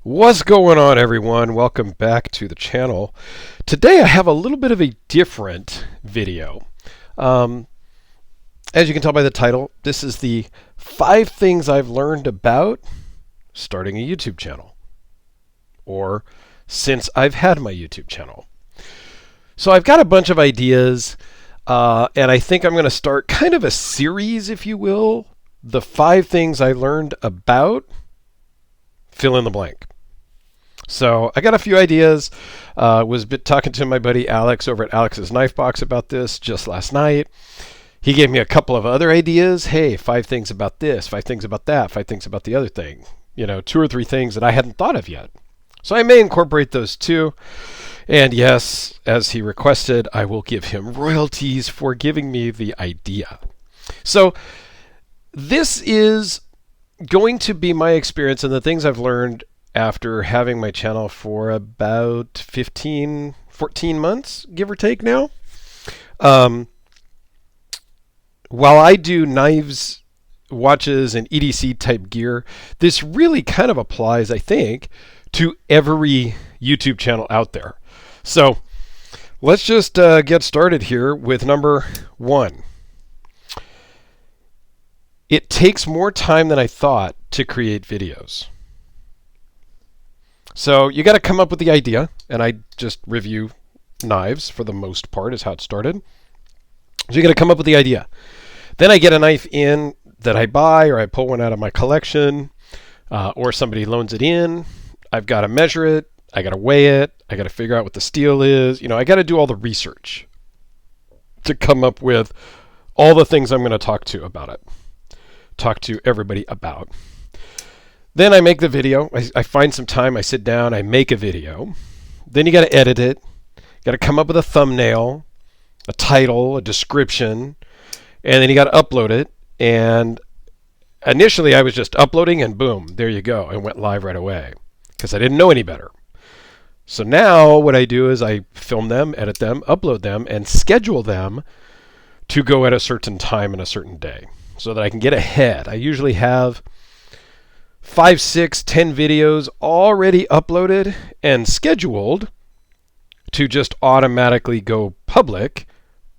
What's going on, everyone? Welcome back to the channel. Today I have a little bit of a different video. As you can tell by the title, this is the 5 things I've learned about starting a YouTube channel, or since I've had my YouTube channel. So I've got a bunch of ideas, and I think I'm going to start kind of a series, if you will, the 5 things I learned about fill in the blank. So I got a few ideas. Was talking to my buddy Alex over at Alex's Knife Box about this just last night. He gave me a couple of other ideas. Hey, 5 things about this, 5 things about that, 5 things about the other thing. 2 or 3 things that I hadn't thought of yet. So I may incorporate those too. And yes, as he requested, I will give him royalties for giving me the idea. So this is going to be my experience and the things I've learned after having my channel for about 14 months, give or take now. While I do knives, watches, and EDC type gear, this really kind of applies, I think, to every YouTube channel out there. So let's just get started here with number 1. It takes more time than I thought to create videos. So you got to come up with the idea, and I just review knives for the most part is how it started. So you got to come up with the idea. Then I get a knife in that I buy, or I pull one out of my collection, or somebody loans it in. I've got to measure it. I got to weigh it. I got to figure out what the steel is. I got to do all the research to come up with all the things I'm going to talk to about it. Talk to everybody about. Then I make the video. I find some time. I sit down. I make a video. Then you got to edit it. Got to come up with a thumbnail, a title, a description, and then you got to upload it. And initially, I was just uploading, and boom, there you go. It went live right away because I didn't know any better. So now what I do is I film them, edit them, upload them, and schedule them to go at a certain time and a certain day so that I can get ahead. I usually have 5, 6, 10 videos already uploaded and scheduled to just automatically go public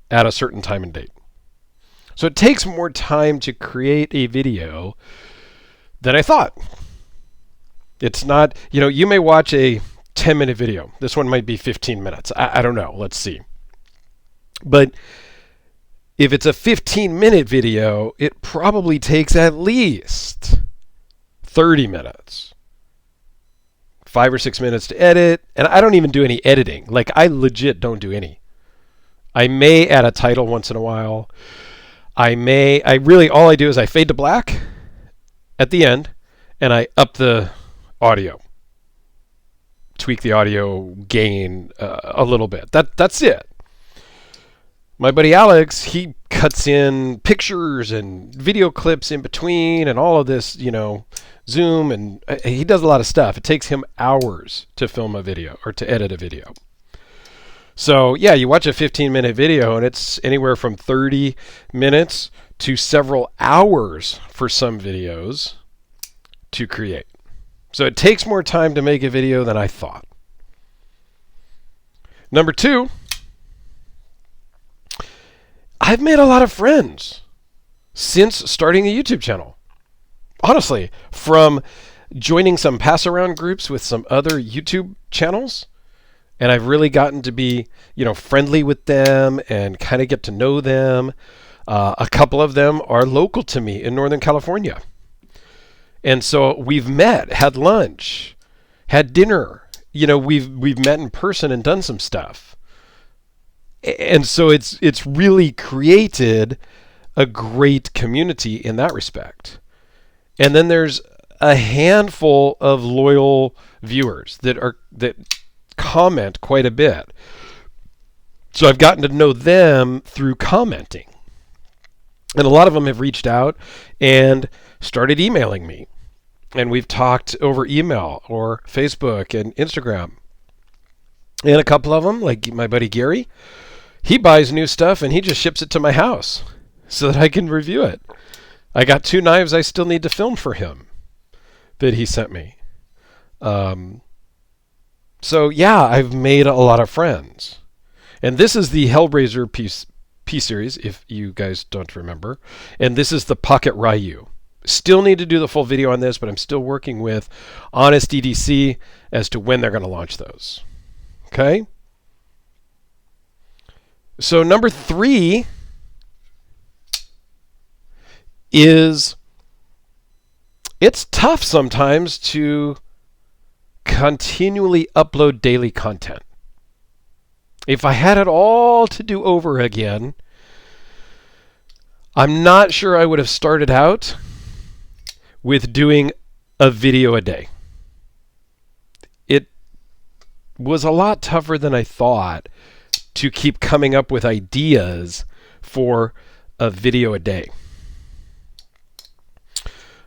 at a certain time and date. So it takes more time to create a video than I thought. It's not, you may watch a 10-minute video. This one might be 15 minutes. I don't know. Let's see. But if it's a 15-minute video, it probably takes at least 30 minutes. 5 or 6 minutes to edit. And I don't even do any editing. Like, I legit don't do any. I may add a title once in a while. All I do is I fade to black at the end, and I up the audio. Tweak the audio gain a little bit. That's it. My buddy Alex, he cuts in pictures and video clips in between and all of this, Zoom, and he does a lot of stuff. It takes him hours to film a video or to edit a video. So yeah, you watch a 15-minute video and it's anywhere from 30 minutes to several hours for some videos to create. So it takes more time to make a video than I thought. Number 2, I've made a lot of friends since starting a YouTube channel. Honestly, from joining some pass-around groups with some other YouTube channels, and I've really gotten to be, friendly with them and kind of get to know them. A couple of them are local to me in Northern California. And so we've met, had lunch, had dinner. We've met in person and done some stuff. And so it's really created a great community in that respect. And then there's a handful of loyal viewers that comment quite a bit. So I've gotten to know them through commenting. And a lot of them have reached out and started emailing me. And we've talked over email or Facebook and Instagram. And a couple of them, like my buddy Gary, he buys new stuff and he just ships it to my house so that I can review it. I got 2 knives I still need to film for him that he sent me. Um, so yeah, I've made a lot of friends. And this is the Hellraiser P series, if you guys don't remember. And this is the Pocket Ryu. Still need to do the full video on this, but I'm still working with Honest EDC as to when they're going to launch those. Okay? So number 3 is it's tough sometimes to continually upload daily content. If I had it all to do over again, I'm not sure I would have started out with doing a video a day. It was a lot tougher than I thought to keep coming up with ideas for a video a day.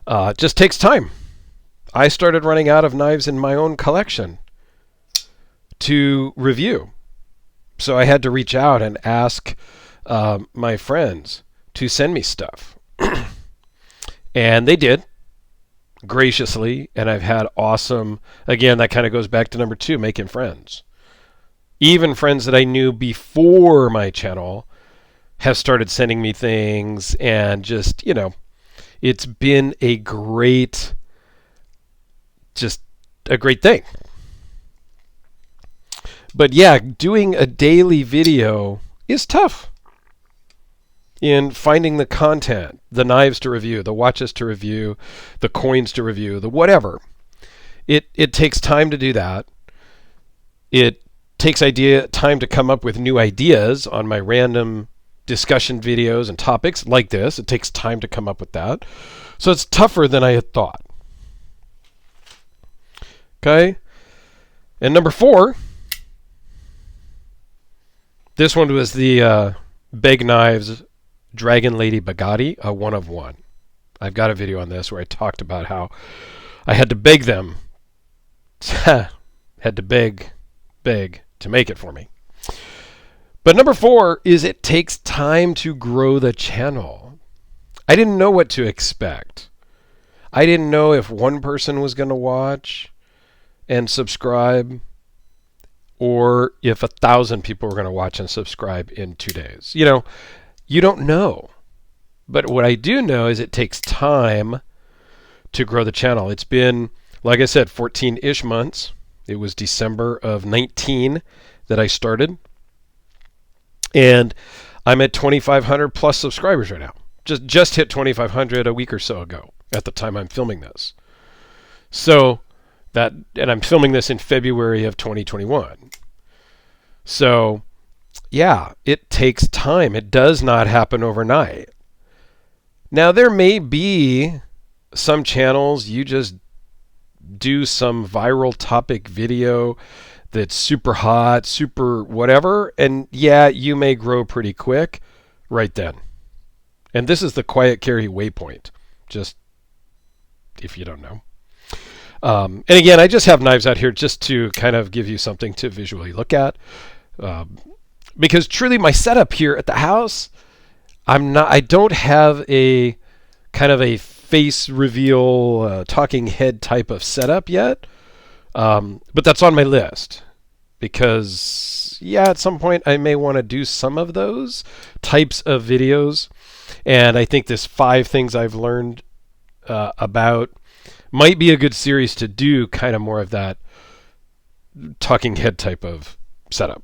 It just takes time. I started running out of knives in my own collection to review. So I had to reach out and ask my friends to send me stuff. And they did, graciously, and I've had awesome, again, that kind of goes back to number 2, making friends. Even friends that I knew before my channel have started sending me things, and just, it's been a great thing. But yeah, doing a daily video is tough in finding the content, the knives to review, the watches to review, the coins to review, the whatever. It takes time to do that. It takes time to come up with new ideas on my random discussion videos and topics like this. It takes time to come up with that. So it's tougher than I had thought. Okay? And number 4, this one was the Beg Knives Dragon Lady Bugatti, a 1 of 1. I've got a video on this where I talked about how I had to beg them, had to beg to make it for me. But number 4 is it takes time to grow the channel. I didn't know what to expect. I didn't know if one person was going to watch and subscribe, or if 1,000 people were going to watch and subscribe in 2 days. You don't know. But what I do know is it takes time to grow the channel. It's been, like I said, 14-ish months. It was December of 19 that I started. And I'm at 2,500 plus subscribers right now. Just hit 2,500 a week or so ago at the time I'm filming this. So and I'm filming this in February of 2021. So yeah, it takes time. It does not happen overnight. Now, there may be some channels you just do some viral topic video that's super hot, super whatever, and yeah, you may grow pretty quick right then. And this is the Quiet Carry waypoint, just if you don't know. And again, I just have knives out here just to kind of give you something to visually look at. Because truly my setup here at the house, I don't have a kind of a face reveal, talking head type of setup yet. But that's on my list because, yeah, at some point I may want to do some of those types of videos. And I think this 5 things I've learned about might be a good series to do kind of more of that talking head type of setup.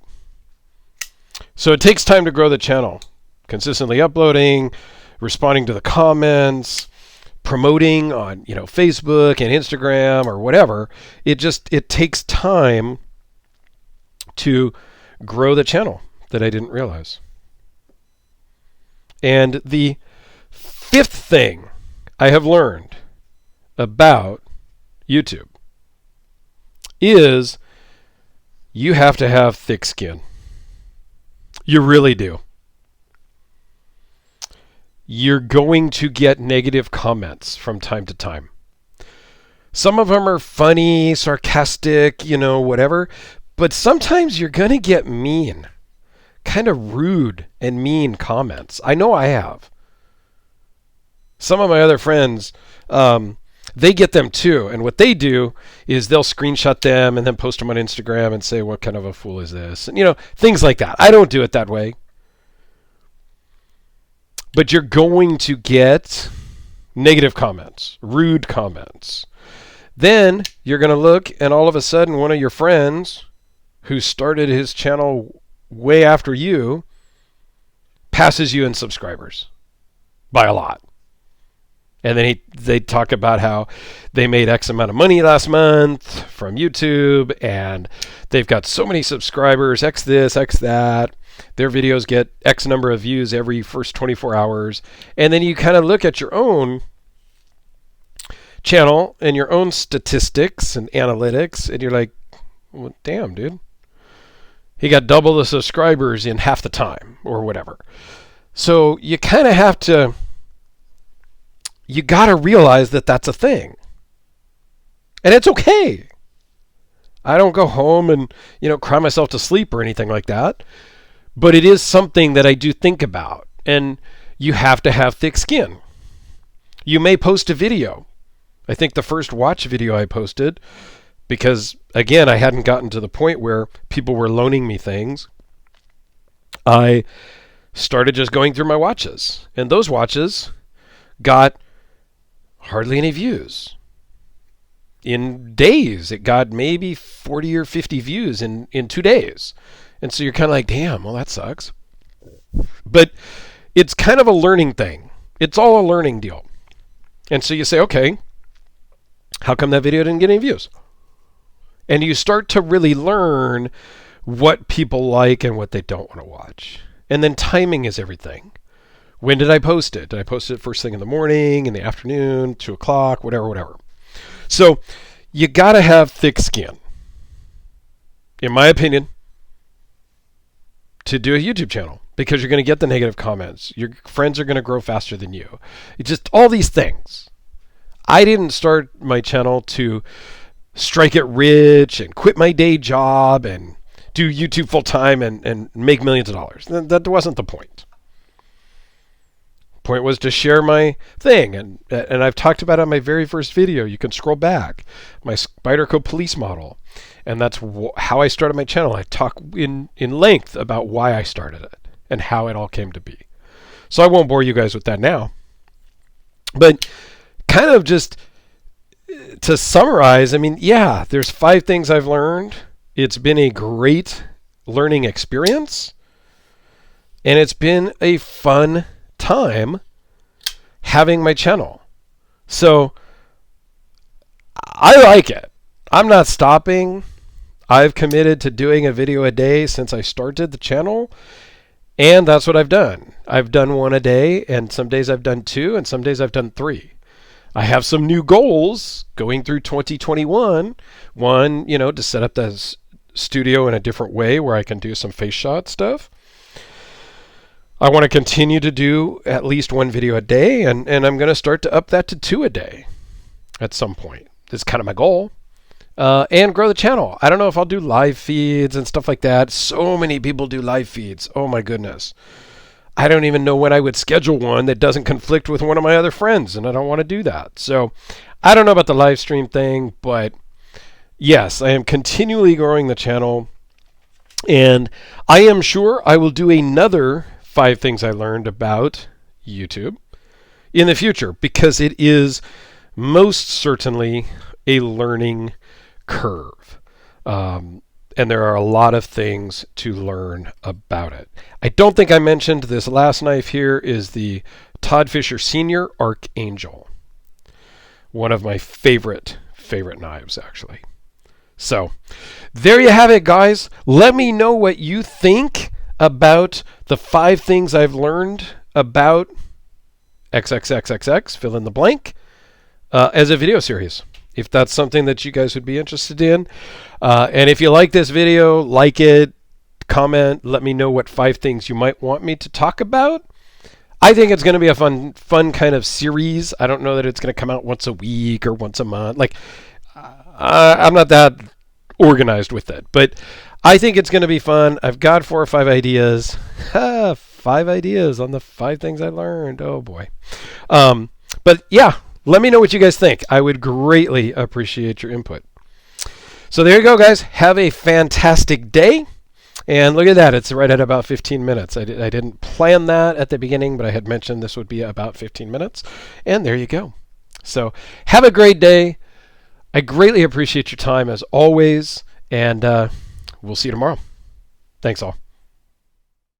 So it takes time to grow the channel. Consistently uploading, responding to the comments, promoting on, Facebook and Instagram or whatever. It takes time to grow the channel that I didn't realize. And the 5th thing I have learned about YouTube is you have to have thick skin. You really do. You're going to get negative comments from time to time. Some of them are funny, sarcastic, whatever. But sometimes you're going to get mean, kind of rude and mean comments. I know I have. Some of my other friends, they get them too. And what they do is they'll screenshot them and then post them on Instagram and say, what kind of a fool is this? And, things like that. I don't do it that way. But you're going to get negative comments, rude comments. Then you're going to look, and all of a sudden, one of your friends who started his channel way after you passes you in subscribers by a lot. And then they talk about how they made X amount of money last month from YouTube, and they've got so many subscribers, X this, X that. Their videos get X number of views every first 24 hours. And then you kind of look at your own channel and your own statistics and analytics, and you're like, well, damn, dude. He got double the subscribers in half the time or whatever. So you kind of have to, you got to realize that that's a thing. And it's okay. I don't go home and, cry myself to sleep or anything like that. But it is something that I do think about. And you have to have thick skin. You may post a video. I think the first watch video I posted, because, again, I hadn't gotten to the point where people were loaning me things, I started just going through my watches. And those watches got hardly any views. In days, it got maybe 40 or 50 views in 2 days. And so you're kind of like, damn, well, that sucks. But it's kind of a learning thing. It's all a learning deal. And so you say, okay, how come that video didn't get any views? And you start to really learn what people like and what they don't want to watch. And then timing is everything. When did I post it? Did I post it first thing in the morning, in the afternoon, 2 o'clock, whatever. So you got to have thick skin, in my opinion, to do a YouTube channel, because you're going to get the negative comments. Your friends are going to grow faster than you. It's just all these things. I didn't start my channel to strike it rich and quit my day job and do YouTube full time and make millions of dollars. That wasn't the point. Point was to share my thing, and I've talked about it on my very first video. You can scroll back, my Spyderco police model, and that's how I started my channel. I talk in length about why I started it and how it all came to be. So I won't bore you guys with that now, but kind of just to summarize, I mean, yeah, there's 5 things I've learned. It's been a great learning experience, and it's been a fun time having my channel. So I like it. I'm not stopping. I've committed to doing a video a day since I started the channel, and that's what I've done. I've done 1 a day, and some days I've done 2, and some days I've done 3. I have some new goals going through 2021. One, to set up the studio in a different way where I can do some face shot stuff. I want to continue to do at least 1 video a day, and I'm going to start to up that to 2 a day at some point. That's kind of my goal. And grow the channel. I don't know if I'll do live feeds and stuff like that. So many people do live feeds. Oh my goodness. I don't even know when I would schedule one that doesn't conflict with one of my other friends, and I don't want to do that. So I don't know about the live stream thing, but yes, I am continually growing the channel, and I am sure I will do another 5 things I learned about YouTube in the future, because it is most certainly a learning curve. And there are a lot of things to learn about it. I don't think I mentioned this last knife here is the Todd Fisher Sr. Archangel. One of my favorite knives, actually. So there you have it, guys. Let me know what you think about the 5 things I've learned about XXXXX, fill in the blank, as a video series, if that's something that you guys would be interested in. And if you like this video, like it, comment, let me know what 5 things you might want me to talk about. I think it's going to be a fun kind of series. I don't know that it's going to come out once a week or once a month. I'm not that organized with it, but I think it's going to be fun. I've got 4 or 5 ideas. 5 ideas on the 5 things I learned. Oh boy. But yeah, Let me know what you guys think. I would greatly appreciate your input. So there you go, guys. Have a fantastic day. And look at that. It's right at about 15 minutes. I didn't plan that at the beginning, but I had mentioned this would be about 15 minutes. And there you go. So have a great day. I greatly appreciate your time as always. And we'll see you tomorrow. Thanks all.